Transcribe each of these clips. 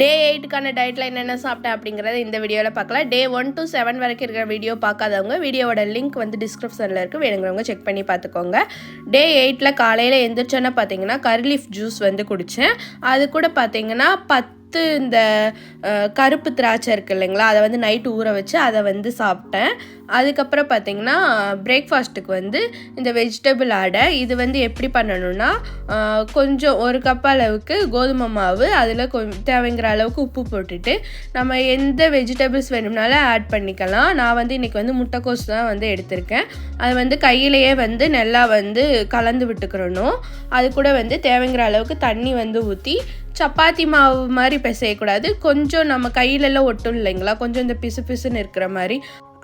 டே 8க்கான டயட்டில் என்னென்ன சாப்பிட்டேன் அப்படிங்கிறத இந்த வீடியோவில் பார்க்கலாம். டே 1 to 7 வரைக்கும் இருக்கிற வீடியோ பார்க்காதவங்க வீடியோவோட லிங்க் வந்து டிஸ்கிரிப்ஷனில் இருக்குது, வேணுங்கிறவங்க செக் பண்ணி பார்த்துக்கோங்க. டே 8ல் காலையில் எந்திரிச்சோன்னா பார்த்தீங்கன்னா கரி லீஃப் ஜூஸ் வந்து குடித்தேன். அது கூட பார்த்தீங்கன்னா இந்த கருப்பு திராட்சை இருக்குது இல்லைங்களா, அதை வந்து நைட்டு ஊற வச்சு அதை வந்து சாப்பிட்டேன். அதுக்கப்புறம் பார்த்திங்கன்னா பிரேக்ஃபாஸ்ட்டுக்கு வந்து இந்த வெஜிடபிள் அடை. இது வந்து எப்படி பண்ணணுன்னா, கொஞ்சம் 1 கப் அளவுக்கு கோதுமை மாவு, அதில் தேவைங்கிற அளவுக்கு உப்பு போட்டுட்டு நம்ம எந்த வெஜிடபிள்ஸ் வேணும்னாலும் ஆட் பண்ணிக்கலாம். நான் வந்து இன்றைக்கி வந்து முட்டைக்கோஸ் தான் வந்து எடுத்திருக்கேன். அது வந்து கையிலேயே வந்து நல்லா வந்து கலந்து விட்டுக்கிறணும். அது கூட வந்து தேவைங்கிற அளவுக்கு தண்ணி வந்து ஊற்றி, சப்பாத்தி மாவு மாதிரி பிசையக்கூடாது, கொஞ்சம் நம்ம கையிலெல்லாம் ஒட்டும் இல்லைங்களா, கொஞ்சம் இந்த பிசு பிசுன்னு இருக்கிற மாதிரி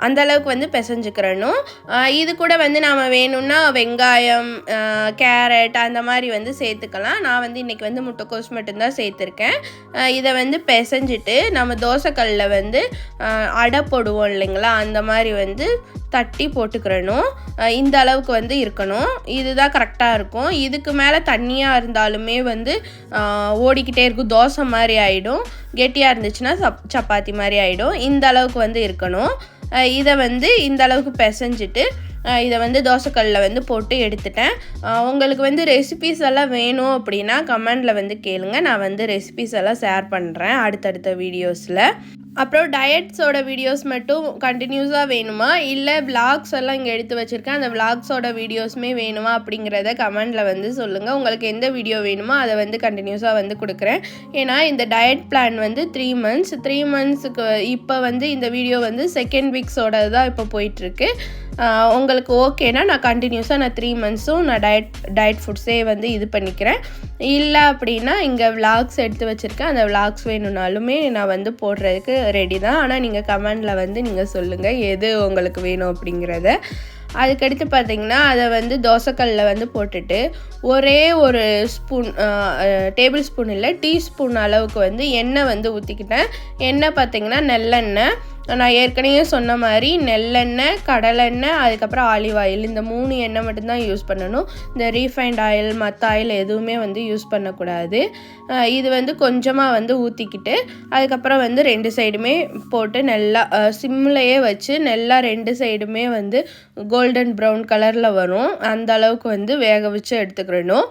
அந்த அளவுக்கு வந்து பிசைஞ்சுக்கிறணும். இது கூட வந்து நாம் வேணும்னா வெங்காயம், கேரட் அந்த மாதிரி வந்து சேர்த்துக்கலாம். நான் வந்து இன்றைக்கி வந்து முட்டைக்கோஸ் மட்டும்தான் சேர்த்துருக்கேன். இதை வந்து பிசைஞ்சிட்டு நம்ம தோசைக்கல்லில் வந்து அடை போடுவோம் இல்லைங்களா, அந்த மாதிரி வந்து தட்டி போட்டுக்கிறணும். இந்த அளவுக்கு வந்து இருக்கணும். இதுதான் கரெக்டாக இருக்கும். இதுக்கு மேலே தண்ணியாக இருந்தாலுமே வந்து ஓடிக்கிட்டே இருக்கும், தோசை மாதிரி ஆகிடும். கெட்டியாக இருந்துச்சுன்னா சப்பாத்தி மாதிரி ஆகிடும். இந்த அளவுக்கு வந்து இருக்கணும். இதை வந்து இந்த அளவுக்கு பிசைஞ்சிட்டு இதை வந்து தோசைக்கல்லில் வந்து போட்டு எடுத்துட்டேன். உங்களுக்கு வந்து ரெசிபீஸ் எல்லாம் வேணும் அப்படின்னா கமெண்டில் வந்து கேளுங்க, நான் வந்து ரெசிபீஸ் எல்லாம் ஷேர் பண்ணுறேன் அடுத்தடுத்த வீடியோஸில். அப்புறம் டயட்ஸோட வீடியோஸ் மட்டும் கண்டினியூஸாக வேணுமா, இல்லை விளாக்ஸ் எல்லாம் இங்கே எடுத்து வச்சுருக்கேன், அந்த விளாக்ஸோட வீடியோஸுமே வேணுமா அப்படிங்கிறத கமெண்டில் வந்து சொல்லுங்கள். உங்களுக்கு எந்த வீடியோ வேணுமோ அதை வந்து கண்டினியூஸாக வந்து கொடுக்குறேன். ஏன்னா இந்த டயட் பிளான் வந்து 3 மந்த்ஸுக்கு இப்போ வந்து இந்த வீடியோ வந்து செகண்ட் வீக்ஸோட தான் இப்போ போயிட்டுருக்கு. உங்களுக்கு ஓகேனா நான் கண்டினியூஸாக 3 மந்த்ஸும் நான் டயட் ஃபுட்ஸே வந்து இது பண்ணிக்கிறேன். இல்லை அப்படின்னா இங்கே விளாக்ஸ் எடுத்து வச்சுருக்கேன், அந்த விளாக்ஸ் வேணும்னாலுமே நான் வந்து போடுறதுக்கு ரெடி தான். ஆனால் நீங்கள் கமெண்டில் வந்து நீங்கள் சொல்லுங்கள் எது உங்களுக்கு வேணும் அப்படிங்கிறத. அதுக்கடுத்து பார்த்திங்கன்னா அதை வந்து தோசைக்கல்லில் வந்து போட்டுட்டு ஒரே ஒரு ஸ்பூன், டேபிள் ஸ்பூன் இல்லை டீஸ்பூன் அளவுக்கு வந்து எண்ணெய் வந்து ஊற்றிக்கிட்டேன். எண்ணெய் பார்த்திங்கன்னா நல்லெண்ணெய். நான் ஏற்கனவே சொன்ன மாதிரி நெல்லெண்ணெய், கடலெண்ணெய், அதுக்கப்புறம் ஆலிவ் ஆயில், இந்த 3 எண்ணெய் மட்டும்தான் யூஸ் பண்ணணும். இந்த ரீஃபைண்ட் ஆயில் மற்ற ஆயில் எதுவுமே வந்து யூஸ் பண்ணக்கூடாது. இது வந்து கொஞ்சமாக வந்து ஊற்றிக்கிட்டு அதுக்கப்புறம் வந்து 2 சைடுமே போட்டு நல்லா சிம்லையே வச்சு நல்லா 2 சைடுமே வந்து கோல்டன் ப்ரௌன் கலரில் வரும், அந்த அளவுக்கு வந்து வேக வச்சு எடுத்துக்கிறணும்.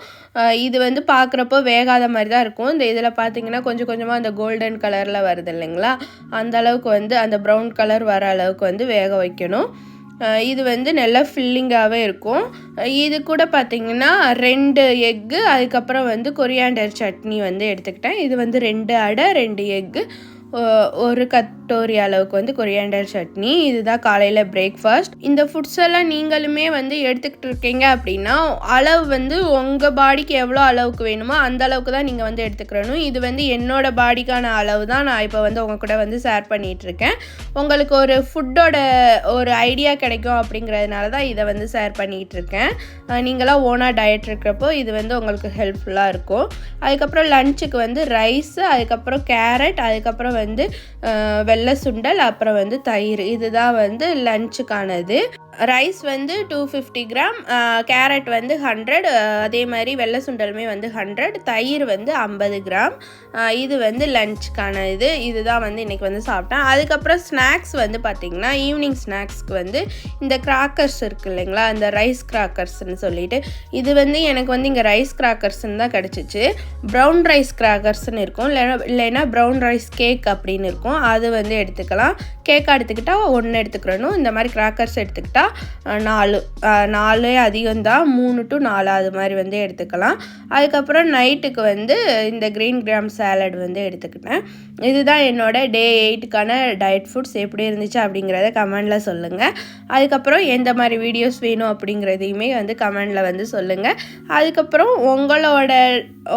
இது வந்து பார்க்குறப்போ வேகாத மாதிரி தான் இருக்கும். இந்த இதில் பார்த்திங்கன்னா கொஞ்சம் கொஞ்சமாக அந்த கோல்டன் கலரில் வருது இல்லைங்களா, அந்த அளவுக்கு வந்து அந்த ப்ரௌன் கலர் வர அளவுக்கு வந்து வேக வைக்கணும். இது வந்து நல்லா ஃபில்லிங்காகவே இருக்கும். இது கூட பார்த்திங்கன்னா 2 எக்கு, அதுக்கப்புறம் வந்து கொரியாண்டர் சட்னி வந்து எடுத்துக்கிட்டேன். இது வந்து 2 அடை, 2 எக்கு, 1 கட்டோரி அளவுக்கு வந்து கொரியாண்டர் சட்னி. இதுதான் காலையில் பிரேக்ஃபாஸ்ட். இந்த ஃபுட்ஸ் எல்லாம் நீங்களுமே வந்து எடுத்துக்கிட்டு இருக்கீங்க அப்படின்னா அளவு வந்து உங்கள் பாடிக்கு எவ்வளோ அளவுக்கு வேணுமோ அந்த அளவுக்கு தான் நீங்கள் வந்து எடுத்துக்கிறணும். இது வந்து என்னோட பாடிக்கான அளவு தான் நான் இப்போ வந்து உங்கள் கூட வந்து ஷேர் பண்ணிகிட்ருக்கேன். உங்களுக்கு ஒரு ஃபுட்டோட ஒரு ஐடியா கிடைக்கும் அப்படிங்கிறதுனால தான் இதை வந்து ஷேர் பண்ணிகிட்ருக்கேன். நீங்களாம் ஓனாக டயட் இருக்கிறப்போ இது வந்து உங்களுக்கு ஹெல்ப்ஃபுல்லாக இருக்கும். அதுக்கப்புறம் லஞ்சுக்கு வந்து ரைஸு, அதுக்கப்புறம் கேரட், அதுக்கப்புறம் வந்து வெள்ளை சுண்டல், அப்புறம் வந்து தயிர். இதுதான் வந்து லஞ்சுக்கானது. ரைஸ் வந்து 250 கிராம், கேரட் வந்து 100, அதே மாதிரி வெள்ளை சுண்டலுமே வந்து 100, தயிர் வந்து 50 கிராம். இது வந்து லஞ்சுக்கான இதுதான் வந்து இன்றைக்கி வந்து சாப்பிட்டேன். அதுக்கப்புறம் ஸ்நாக்ஸ் வந்து பார்த்திங்கன்னா ஈவினிங் ஸ்நாக்ஸ்க்கு வந்து இந்த கிராக்கர்ஸ் இருக்குது இல்லைங்களா, இந்த ரைஸ் கிராக்கர்ஸ்ன்னு சொல்லிட்டு, இது வந்து எனக்கு வந்து இங்கே ரைஸ் கிராக்கர்ஸ்ன்னு தான் கிடச்சிச்சு. ப்ரௌன் ரைஸ் கிராக்கர்ஸ்ன்னு இருக்கும், இல்லைன்னா ப்ரௌன் ரைஸ் கேக் அப்படின்னு இருக்கும், அது வந்து எடுத்துக்கலாம். கேக்காக எடுத்துக்கிட்டால் 1 எடுத்துக்கிறணும். இந்த மாதிரி கிராக்கர்ஸ் எடுத்துக்கிட்டால் 4 அதிகம்தான், 3 to 4 அது மாதிரி வந்து எடுத்துக்கலாம். அதுக்கப்புறம் நைட்டுக்கு வந்து இந்த கிரீன் கிராம் சாலட் வந்து எடுத்துக்கிட்டேன். இதுதான் என்னோட டே 8க்கான டயட் ஃபுட்ஸ். எப்படி இருந்துச்சு அப்படிங்கிறத கமெண்டில் சொல்லுங்கள். அதுக்கப்புறம் எந்த மாதிரி வீடியோஸ் வேணும் அப்படிங்கிறதையுமே வந்து கமெண்டில் வந்து சொல்லுங்கள். அதுக்கப்புறம்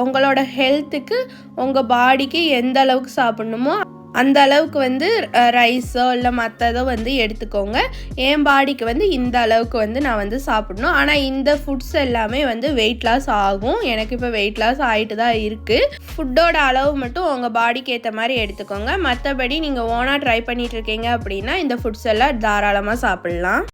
உங்களோட ஹெல்த்துக்கு உங்கள் பாடிக்கு எந்த அளவுக்கு சாப்பிட்ணுமோ அந்த அளவுக்கு வந்து ரைஸோ இல்லை மற்றதோ வந்து எடுத்துக்கோங்க. என் பாடிக்கு வந்து இந்த அளவுக்கு வந்து நான் வந்து சாப்பிடணும். ஆனால் இந்த ஃபுட்ஸ் எல்லாமே வந்து வெயிட் லாஸ் ஆகும். எனக்கு இப்போ வெயிட் லாஸ் ஆகிட்டு தான் இருக்குது. ஃபுட்டோட அளவு மட்டும் உங்கள் பாடிக்கு ஏற்ற மாதிரி எடுத்துக்கோங்க. மற்றபடி நீங்கள் ஓனாக ட்ரை பண்ணிகிட்டு இருக்கீங்க அப்படின்னா இந்த ஃபுட்ஸ் எல்லாம் தாராளமாக சாப்பிட்லாம்.